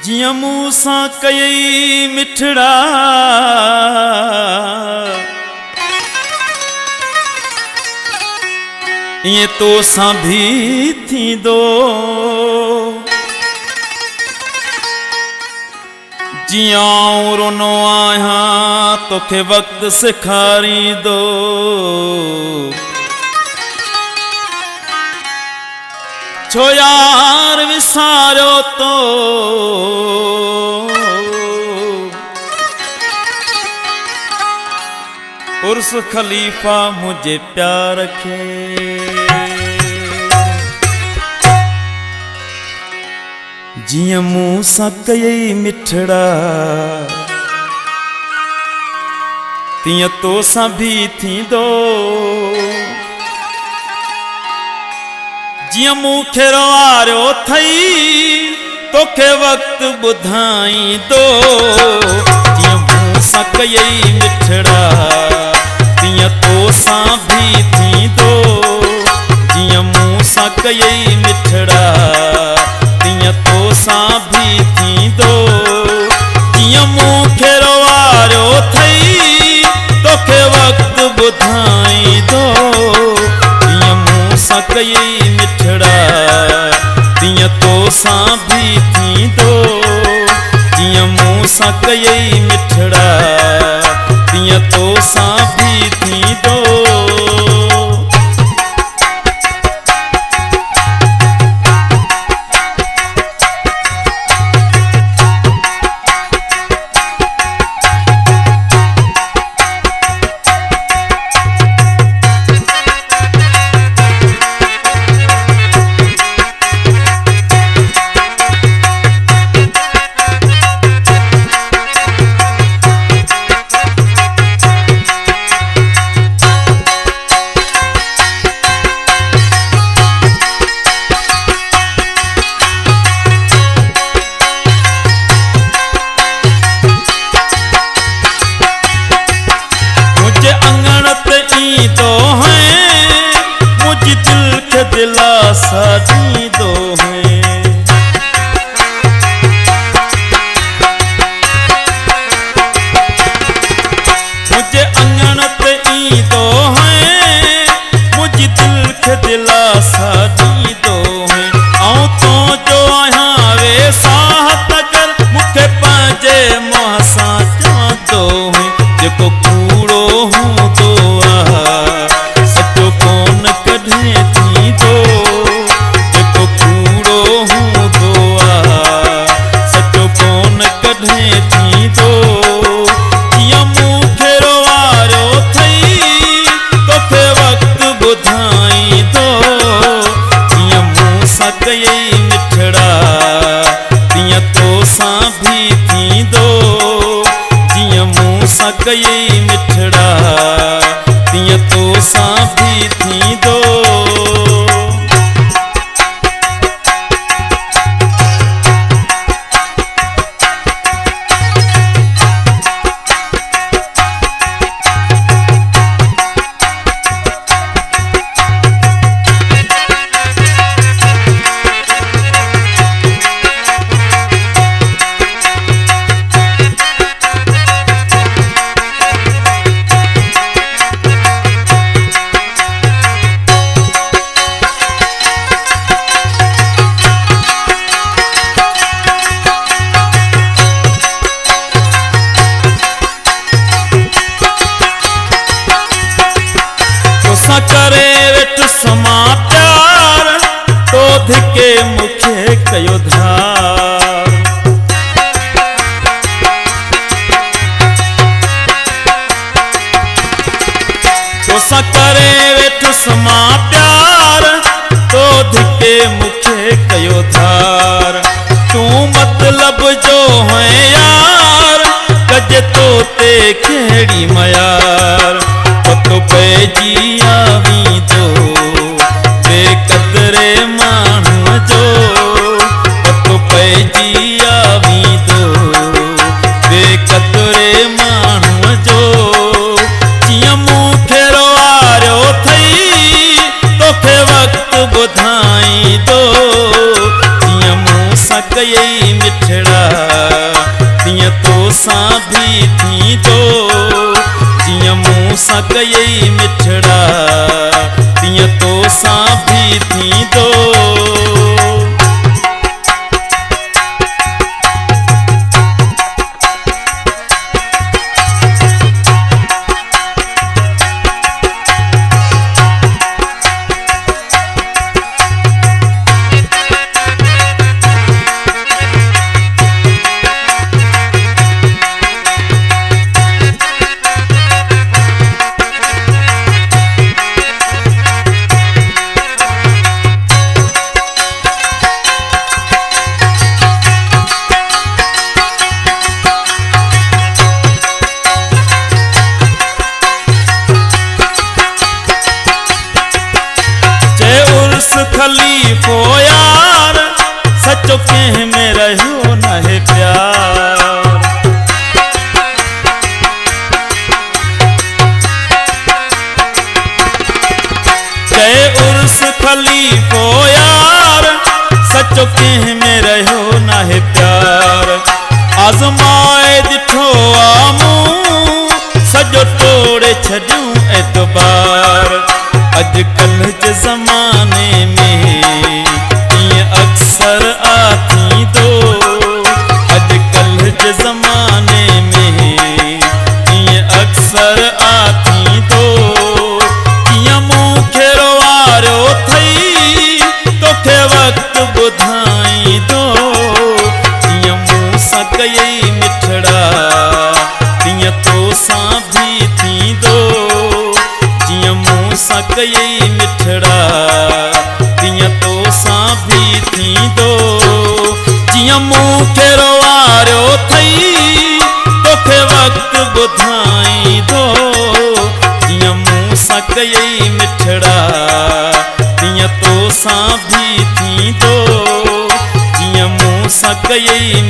जियां मूं सां कयई मिठड़ा इएं तो सां भी थींदो। जियां रोनो आहियां तोखे वक़्तु सेखारींदो। छो यार विसारियो तो उर्स खलीफा मुझे प्यार खे। जियां मूं सां कयई मिठड़ा तियां तो सां भी थींदो। जियां मूंखे रवारियो थई तोखे वक़्तु ॿुधाईंदो। जियां मूं सां कयई मिठड़ा तियां तो सां भी थींदो। जियां मूं सां कयई मिठड़ा तियां तो सां भी थींदो। जियां मूंखे रवारियो थई तोखे वक़्तु ॿुधाईंदो। जियां मूं सां कयई मिठड़ा तियां तो सां भी थींदो। जियां मूं सां कयई मिठड़ा तियां तो सां भी थींदो। तो हैं मुझ दिल के दिलासा दीदो हैं। मुझे अंगण पे ईंदो हैं मुझ दिल के दिलासा दीदो हैं। ऐं तो जो आहियां वे साहत कर मूंखे पंहिंजे मुंहं सां चवंदो हैं। जेको कूड़ो हूंदो कयई मिठड़ा तियां तो सां भी थींदो। जियां मूं सां कयई मिठड़ा तियां तो सां भी थींदो। करे वेठ समा प्यार तो धिके मुखे कयो धार। तोसां करे वेठ समा प्यार तो धिके मुखे कयो धार। तू मतलब जो है यार कजे तो ते केड़ी मयार। तो पैजी आवींदो बेक़दरे माण्हूअ जो। तो पैजी आवींदो बेक़दरे माण्हूअ जो। जियां मूंखे रवारियो थई तोखे वक़्तु ॿुधाईंदो। जियां मूं सां कयई मिठड़ा सां कयई मिठड़ा तीअं तो सां भी थींदो। खलीफो यार सचो कंहिं में रहियो न है प्यार। चए उर्स खलीफो यार सचो कंहिं में रहियो न है प्यार। आज़माए ॾिठो आ मूं सॼो तोड़े छॾियूं एतबार। अॼुकल्ह जे ज़माने में ईअं अक्सर थींदो। अॼुकल्ह जे ज़माने में ईअं अक्सर थींदो। कीअं मूंखे रोवारियो अथई तोखे वक़्तु ॿुधाईंदो। कीअं मूं सां कयई मिठड़ा तीअं तो सां भी थींदो। जीअं मूं सां कयई मिठड़ा तीअं तो सां भी थींदो। जीअं मूंखे रोवारियो अथई तोखे वक़्तु ॿुधाईंदो। जीअं मूं सां कयई मिठड़ा तीअं तो सां भी थींदो। जीअं मूं सां कयई